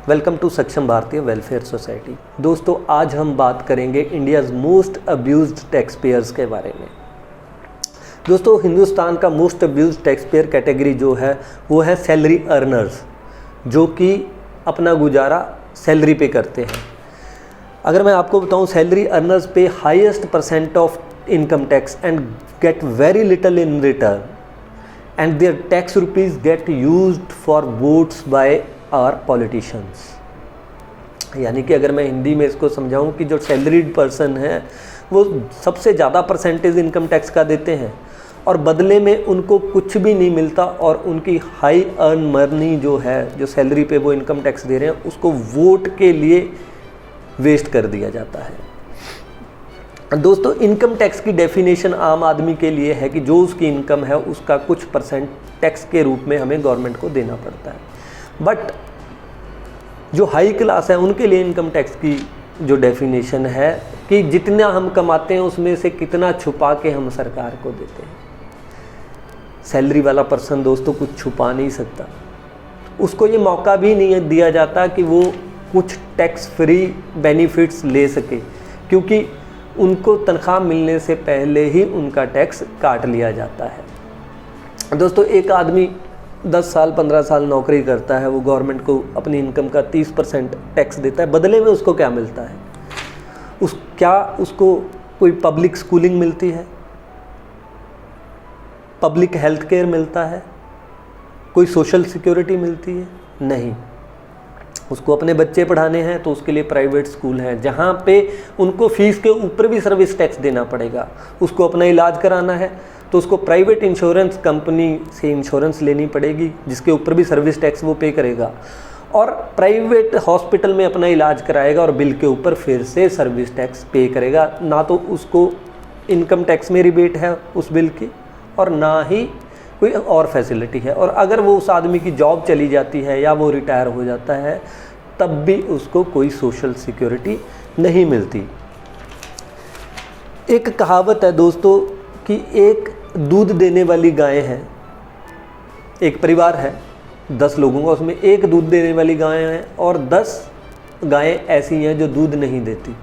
Welcome to सक्षम भारतीय welfare society. दोस्तों, आज हम बात करेंगे India's most abused tax payers के बारे में। दोस्तों, हिंदुस्तान का most abused tax payer category जो है वो है सैलरी अर्नर्स, जो कि अपना गुजारा सैलरी पे करते हैं। अगर मैं आपको बताऊं, salary earners pay highest percent of income tax and get very little in return and their tax rupees get used for votes by our politicians. यानी कि अगर मैं हिंदी में इसको समझाऊं कि जो सैलरीड पर्सन है वो सबसे ज़्यादा परसेंटेज इनकम टैक्स का देते हैं और बदले में उनको कुछ भी नहीं मिलता, और उनकी हाई अर्न मनी जो है, जो सैलरी पे वो इनकम टैक्स दे रहे हैं, उसको वोट के लिए वेस्ट कर दिया जाता है। दोस्तों, इनकम टैक्स की डेफिनेशन आम आदमी के लिए है कि जो उसकी इनकम है उसका कुछ परसेंट टैक्स के रूप में हमें गवर्नमेंट को देना पड़ता है। बट जो हाई क्लास है उनके लिए इनकम टैक्स की जो डेफिनेशन है कि जितना हम कमाते हैं उसमें से कितना छुपा के हम सरकार को देते हैं। सैलरी वाला पर्सन दोस्तों कुछ छुपा नहीं सकता, उसको ये मौका भी नहीं दिया जाता कि वो कुछ टैक्स फ्री बेनिफिट्स ले सके, क्योंकि उनको तनख्वाह मिलने से पहले ही उनका टैक्स काट लिया जाता है। दोस्तों, एक आदमी 10 साल 15 साल नौकरी करता है, वो गवर्नमेंट को अपनी इनकम का 30% टैक्स देता है, बदले में उसको क्या मिलता है? उसको कोई पब्लिक स्कूलिंग मिलती है, पब्लिक हेल्थ केयर मिलता है, कोई सोशल सिक्योरिटी मिलती है? नहीं। उसको अपने बच्चे पढ़ाने हैं तो उसके लिए प्राइवेट स्कूल हैं जहाँ पे उनको फीस के ऊपर भी सर्विस टैक्स देना पड़ेगा। उसको अपना इलाज कराना है तो उसको प्राइवेट इंश्योरेंस कंपनी से इंश्योरेंस लेनी पड़ेगी, जिसके ऊपर भी सर्विस टैक्स वो पे करेगा, और प्राइवेट हॉस्पिटल में अपना इलाज कराएगा और बिल के ऊपर फिर से सर्विस टैक्स पे करेगा। ना तो उसको इनकम टैक्स में रिबेट है उस बिल की, और ना ही कोई और फैसिलिटी है। और अगर वो उस आदमी की जॉब चली जाती है या वो रिटायर हो जाता है तब भी उसको कोई सोशल सिक्योरिटी नहीं मिलती। एक कहावत है दोस्तों कि एक दूध देने वाली गाय है, एक परिवार है 10 लोगों का, उसमें एक दूध देने वाली गाय है और 10 गायें ऐसी हैं जो दूध नहीं देती।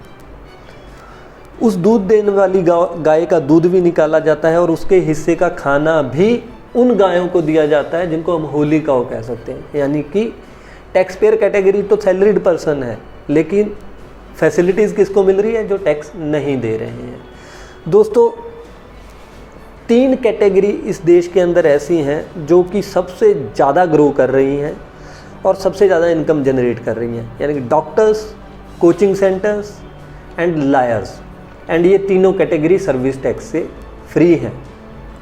उस दूध देने वाली गाय का दूध भी निकाला जाता है और उसके हिस्से का खाना भी उन गायों को दिया जाता है जिनको हम होली काऊ कह सकते हैं। यानी कि टैक्स पेयर कैटेगरी तो सैलरीड पर्सन है, लेकिन फैसिलिटीज़ किसको मिल रही है? जो टैक्स नहीं दे रहे हैं। दोस्तों, 3 कैटेगरी इस देश के अंदर ऐसी हैं जो कि सबसे ज़्यादा ग्रो कर रही हैं और सबसे ज़्यादा इनकम जनरेट कर रही हैं, यानी कि doctors, coaching centres and lawyers. And ये तीनों कैटेगरी सर्विस टैक्स से फ्री हैं।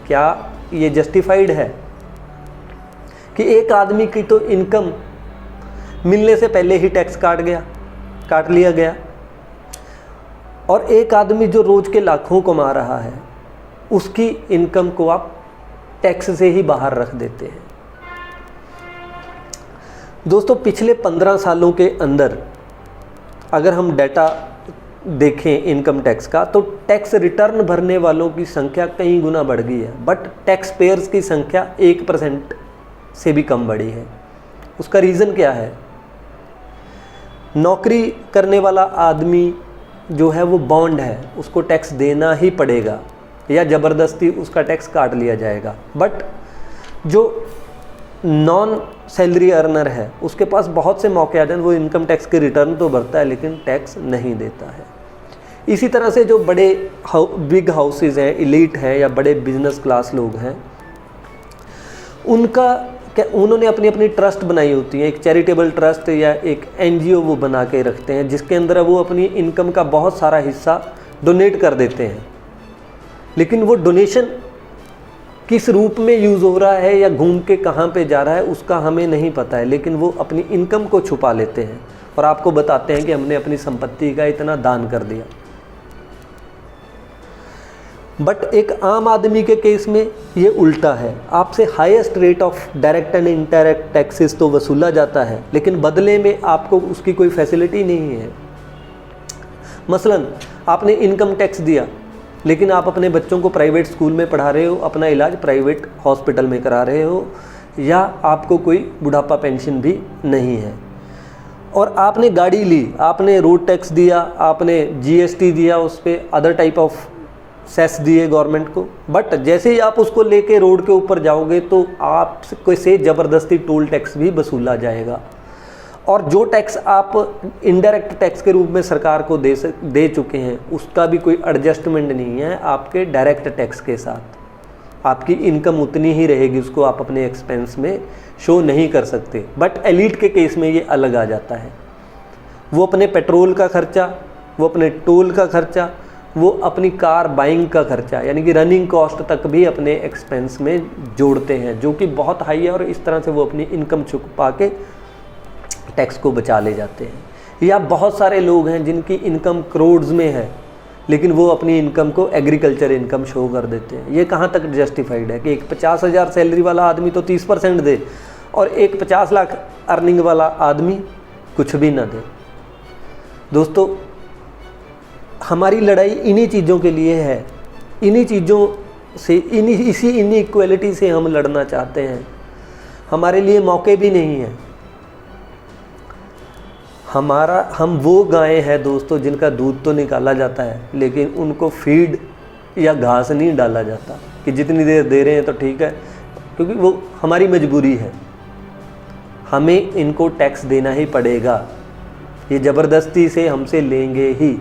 क्या ये जस्टिफाइड है कि एक आदमी की तो इनकम मिलने से पहले ही टैक्स काट लिया गया, और एक आदमी जो रोज के लाखों कमा रहा है उसकी इनकम को आप टैक्स से ही बाहर रख देते हैं? दोस्तों, पिछले 15 सालों के अंदर अगर हम डाटा देखें इनकम टैक्स का, तो टैक्स रिटर्न भरने वालों की संख्या कई गुना बढ़ गई है, बट टैक्स पेयर्स की संख्या 1% से भी कम बढ़ी है। उसका रीज़न क्या है? नौकरी करने वाला आदमी जो है वो बॉन्ड है, उसको टैक्स देना ही पड़ेगा या ज़बरदस्ती उसका टैक्स काट लिया जाएगा। बट जो नॉन सैलरी अर्नर है उसके पास बहुत से मौके आते हैं, वो इनकम टैक्स के रिटर्न तो भरता है लेकिन टैक्स नहीं देता है। इसी तरह से जो बड़े बिग हाउसेज हैं, इलीट हैं या बड़े बिजनेस क्लास लोग हैं, उन्होंने अपनी अपनी ट्रस्ट बनाई होती है, एक चैरिटेबल ट्रस्ट या एक NGO वो बना के रखते हैं, जिसके अंदर वो अपनी इनकम का बहुत सारा हिस्सा डोनेट कर देते हैं। लेकिन वो डोनेशन किस रूप में यूज़ हो रहा है या घूम के कहाँ पे जा रहा है उसका हमें नहीं पता है, लेकिन वो अपनी इनकम को छुपा लेते हैं और आपको बताते हैं कि हमने अपनी संपत्ति का इतना दान कर दिया। बट एक आम आदमी के केस में ये उल्टा है। आपसे highest rate of direct and indirect taxes तो वसूला जाता है, लेकिन बदले में आपको उसकी कोई फैसिलिटी नहीं है। मसलन आपने इनकम टैक्स दिया, लेकिन आप अपने बच्चों को प्राइवेट स्कूल में पढ़ा रहे हो, अपना इलाज प्राइवेट हॉस्पिटल में करा रहे हो, या आपको कोई बुढ़ापा पेंशन भी नहीं है। और आपने गाड़ी ली, आपने रोड टैक्स दिया, आपने जीएसटी दिया, उस पर अदर टाइप ऑफ सेस दिए गवर्नमेंट को, बट जैसे ही आप उसको लेके रोड के ऊपर जाओगे तो आपको से ज़बरदस्ती टोल टैक्स भी वसूला जाएगा। और जो टैक्स आप इनडायरेक्ट टैक्स के रूप में सरकार को दे चुके हैं, उसका भी कोई एडजस्टमेंट नहीं है आपके डायरेक्ट टैक्स के साथ। आपकी इनकम उतनी ही रहेगी, उसको आप अपने एक्सपेंस में शो नहीं कर सकते। बट एलीट के केस में ये अलग आ जाता है। वो अपने पेट्रोल का खर्चा, वो अपने टोल का खर्चा, वो अपनी कार बाइंग का खर्चा, यानी कि रनिंग कॉस्ट तक भी अपने एक्सपेंस में जोड़ते हैं, जो कि बहुत हाई है। और इस तरह से वो अपनी इनकम छुपा के टैक्स को बचा ले जाते हैं। या बहुत सारे लोग हैं जिनकी इनकम करोड़्स में है, लेकिन वो अपनी इनकम को एग्रीकल्चर इनकम शो कर देते हैं। ये कहाँ तक जस्टिफाइड है कि एक 50,000 सैलरी वाला आदमी तो 30% दे और एक 50 लाख अर्निंग वाला आदमी कुछ भी ना दे। दोस्तों, हमारी लड़ाई इन्हीं चीज़ों के लिए है, इन्हीं चीज़ों से, इसी इनइक्वालिटी से हम लड़ना चाहते हैं। हमारे लिए मौके भी नहीं हैं। हम वो गायें हैं दोस्तों जिनका दूध तो निकाला जाता है, लेकिन उनको फीड या घास नहीं डाला जाता कि जितनी देर दे रहे हैं तो ठीक है, क्योंकि वो हमारी मजबूरी है। हमें इनको टैक्स देना ही पड़ेगा, ये ज़बरदस्ती से हमसे लेंगे ही।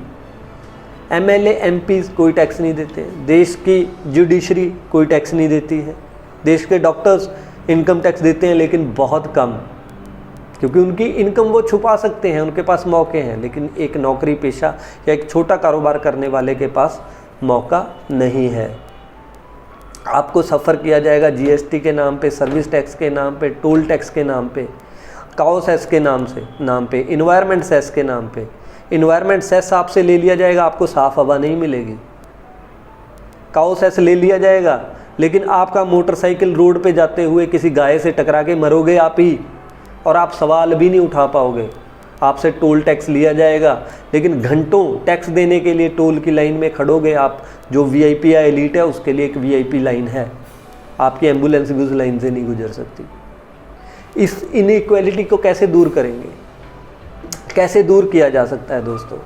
एमएलए एमपी कोई टैक्स नहीं देते, देश की जुडिशरी कोई टैक्स नहीं देती है, देश के डॉक्टर्स इनकम टैक्स देते हैं लेकिन बहुत कम, क्योंकि उनकी इनकम वो छुपा सकते हैं, उनके पास मौके हैं। लेकिन एक नौकरी पेशा या एक छोटा कारोबार करने वाले के पास मौका नहीं है। आपको सफ़र किया जाएगा जीएसटी के नाम पे, सर्विस टैक्स के नाम पे, टोल टैक्स के नाम पे, काओ सेस के नाम पे, इन्वायरमेंट सेस के नाम पे। इन्वायरमेंट सेस आपसे ले लिया जाएगा, आपको साफ़ हवा नहीं मिलेगी। काओ सेस ले लिया जाएगा, लेकिन आपका मोटरसाइकिल रोड पे जाते हुए किसी गाय से टकरा के मरोगे आप ही, और आप सवाल भी नहीं उठा पाओगे। आपसे टोल टैक्स लिया जाएगा, लेकिन घंटों टैक्स देने के लिए टोल की लाइन में खड़ोगे आप। जो वीआईपी या एलीट है उसके लिए एक वीआईपी लाइन है, आपकी एम्बुलेंस भी उस लाइन से नहीं गुजर सकती। इस इनइक्वालिटी को कैसे दूर करेंगे, कैसे दूर किया जा सकता है दोस्तों?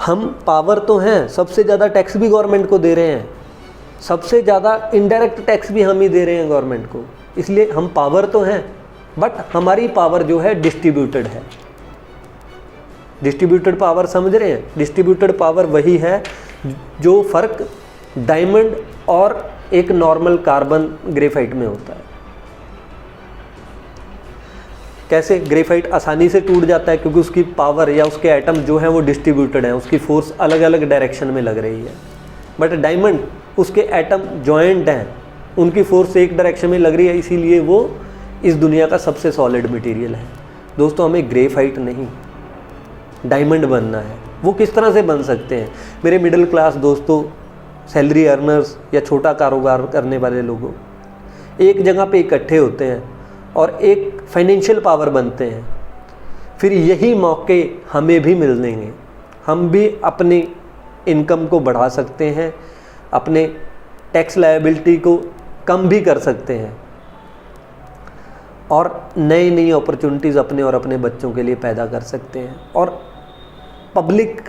हम पावर तो हैं, सबसे ज़्यादा टैक्स भी गवर्नमेंट को दे रहे हैं, सबसे ज़्यादा इनडायरेक्ट टैक्स भी हम ही दे रहे हैं गवर्नमेंट को, इसलिए हम पावर तो हैं, बट हमारी पावर जो है डिस्ट्रीब्यूटेड है। डिस्ट्रीब्यूटेड पावर समझ रहे हैं? डिस्ट्रीब्यूटेड पावर वही है जो फ़र्क डायमंड और एक नॉर्मल कार्बन ग्रेफाइट में होता है। कैसे? ग्रेफाइट आसानी से टूट जाता है क्योंकि उसकी पावर या उसके एटम जो हैं वो डिस्ट्रीब्यूटेड हैं, उसकी फोर्स अलग अलग डायरेक्शन में लग रही है। बट डायमंड, उसके एटम जॉइंट हैं, उनकी फोर्स एक डायरेक्शन में लग रही है, इसीलिए वो इस दुनिया का सबसे सॉलिड मटेरियल है। दोस्तों, हमें ग्रेफाइट नहीं, डायमंड बनना है। वो किस तरह से बन सकते हैं? मेरे मिडिल क्लास दोस्तों, सैलरी अर्नर्स या छोटा कारोबार करने वाले लोगों, एक जगह पे इकट्ठे होते हैं और एक फाइनेंशियल पावर बनते हैं। फिर यही मौके हमें भी मिल देंगे, हम भी अपनी इनकम को बढ़ा सकते हैं, अपने टैक्स लायबिलिटी को कम भी कर सकते हैं, और नई नई अपॉर्चुनिटीज़ अपने और अपने बच्चों के लिए पैदा कर सकते हैं। और पब्लिक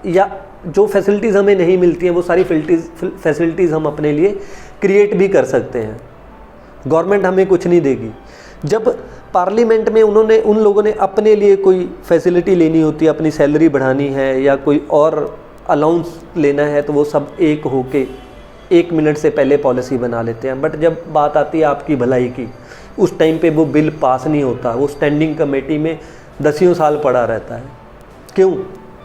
या जो फैसिलिटीज़ हमें नहीं मिलती हैं, वो सारी फैसिलिटीज़ हम अपने लिए क्रिएट भी कर सकते हैं। गवर्नमेंट हमें कुछ नहीं देगी। जब पार्लियामेंट में उन लोगों ने अपने लिए कोई फैसिलिटी लेनी होती है, अपनी सैलरी बढ़ानी है या कोई और अलाउंस लेना है, तो वो सब एक होके 1 मिनट से पहले पॉलिसी बना लेते हैं। बट जब बात आती है आपकी भलाई की, उस टाइम पे वो बिल पास नहीं होता, वो स्टैंडिंग कमेटी में 10 साल पड़ा रहता है। क्यों?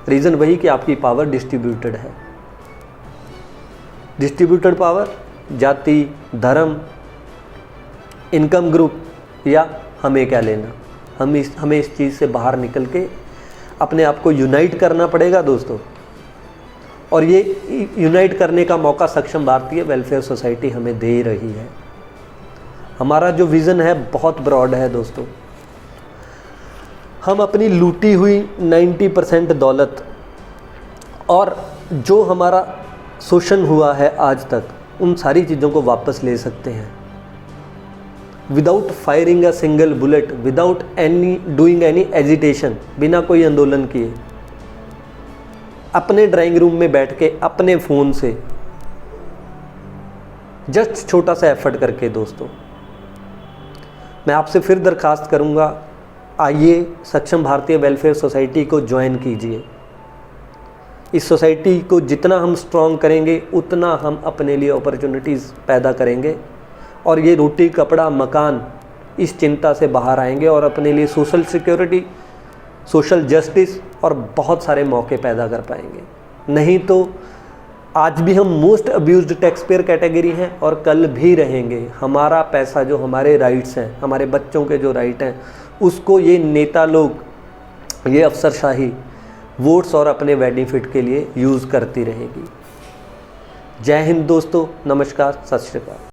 रीज़न वही कि आपकी पावर डिस्ट्रीब्यूटेड है। डिस्ट्रीब्यूटेड पावर, जाति, धर्म, इनकम ग्रुप या हमें क्या लेना, हमें इस चीज़ से बाहर निकल के अपने आप को यूनाइट करना पड़ेगा दोस्तों। और ये यूनाइट करने का मौका सक्षम भारतीय वेलफेयर सोसाइटी हमें दे रही है। हमारा जो विज़न है बहुत ब्रॉड है दोस्तों। हम अपनी लूटी हुई 90% दौलत और जो हमारा शोषण हुआ है आज तक, उन सारी चीज़ों को वापस ले सकते हैं। Without firing a single bullet, without any doing any agitation, बिना कोई आंदोलन किए, अपने ड्राइंग रूम में बैठ के अपने फ़ोन से जस्ट छोटा सा एफर्ट करके दोस्तों, मैं आपसे फिर दरखास्त करूंगा, आइए सक्षम भारतीय वेलफेयर सोसाइटी को ज्वाइन कीजिए। इस सोसाइटी को जितना हम स्ट्रॉन्ग करेंगे उतना हम अपने लिए अपॉर्चुनिटीज़ पैदा करेंगे और ये रोटी कपड़ा मकान इस चिंता से बाहर आएंगे और अपने लिए सोशल सिक्योरिटी, सोशल जस्टिस और बहुत सारे मौके पैदा कर पाएंगे। नहीं तो आज भी हम most abused tax payer category हैं और कल भी रहेंगे। हमारा पैसा जो हमारे राइट्स हैं, हमारे बच्चों के जो राइट हैं, उसको ये नेता लोग, ये अफसरशाही वोट्स और अपने बेनिफिट के लिए यूज़ करती रहेगी। जय हिंद दोस्तों, नमस्कार, सत श्री अकाल।